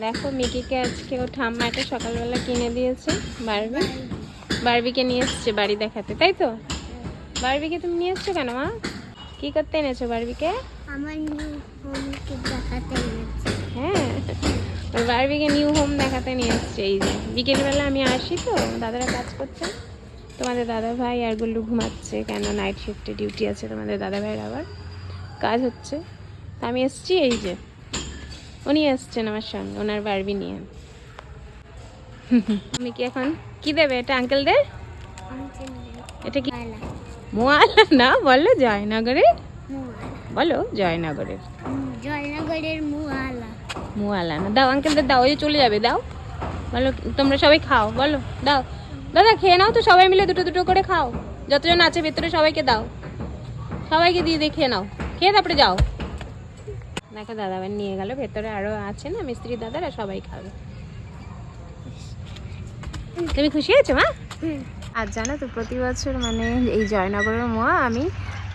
দেখো মিকিকে আজকে ও ঠাম্মা একটা সকালবেলা কিনে দিয়েছে বারবি। বারবিকে নিয়ে এসছে বাড়ি দেখাতে, তাই তো? বারবিকে তুমি নিয়ে এসছো কেন মা? কি করতে এনেছো বারবিকে? আমার নিউ হোমকে দেখাতে এনেছি। হ্যাঁ, ওই বারবিকে নিউ হোম দেখাতে নিয়ে এসছে। এই যে বিকেলবেলা আমি আসি তো, দাদারা কাজ করছে, তোমাদের দাদা ভাই আর গুল্লু ঘুমাচ্ছে, কেন নাইট শিফটে ডিউটি আছে তোমাদের দাদা ভাইয়ের, আবার কাজ হচ্ছে। তা আমি এসছি, এই যে উনি এসছেন আমার সঙ্গে ওনার বারবি নিয়ে। তুমি কি এখন কি দেবে এটা আঙ্কেলদের? এটা কি মোয়ালা? না, বলো জয়নগরে, বলো জয়নগরের। জয়নগরের মুয়ালা। মোয়ালা না, দাও আঙ্কেলদের দাও, ওই যে চলে যাবে, দাও বলো। তোমরা সবাই খাও, বলো দাও। দাদা খেয়ে নাও তো, সবাই মিলে দুটো দুটো করে খাও, যতজন আছে ভেতরে সবাইকে দাও, সবাইকে দিয়ে দিয়ে খেয়ে নাও, খেয়ে তারপরে যাও। দেখো দাদাভাই নিয়ে গেল, ভেতরে আরো আছে না মিস্ত্রি দাদারা, সবাই খাবে। তুমি খুশি হয়েছো মা? আর জানো তো প্রতি বছর মানে এই জয়নগরের মোয়া আমি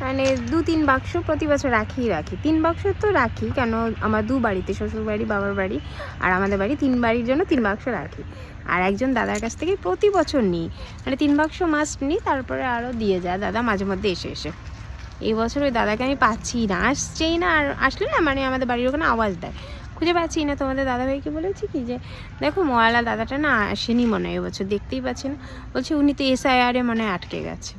মানে 2-3 বাক্স প্রতি বছর রাখি। 3 বাক্স তো রাখি, কেন আমার 2 বাড়িতে, শ্বশুর বাড়ি, বাবার বাড়ি আর আমাদের বাড়ি, 3 বাড়ির জন্য 3 বাক্স রাখি। আর একজন দাদার কাছ থেকে প্রতি বছর নিই, মানে 3 বাক্স মাস্ট নিই, তারপরে আরও দিয়ে যায় দাদা মাঝে মধ্যে এসে এসে। এই বছর ওই দাদাকে আমি পাচ্ছি না, আসছেই না, আর আসলে না মানে আমাদের বাড়ির ওখানে আওয়াজ দেয়, খুঁজে পাচ্ছি না। তোমাদের দাদাভাইকে বলেছি কি যে দেখো ময়লা দাদাটা না আসেনি মনে হয় এবছর, দেখতেই পাচ্ছি না। বলছে উনি তো SIR-এ মনে হয় আটকে গেছে।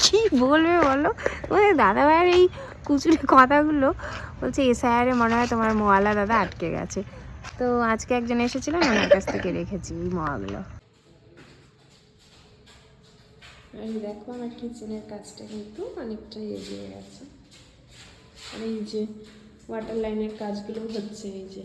কী বলবে বলো, তোমাদের দাদাভাইয়ের এই কুচুরি কথাগুলো। বলছে SIR-এ মনে হয় তোমার ময়লা দাদা আটকে গেছে। তো আজকে একজন এসেছিলেন, ওনার কাছ থেকে রেখেছি এই মোয়াগুলো। আর দেখো আমার কিচেনের কাজটা কিন্তু অনেকটাই এগিয়ে গেছে। আর এই যে ওয়াটার লাইনের কাজগুলো হচ্ছে, এই যে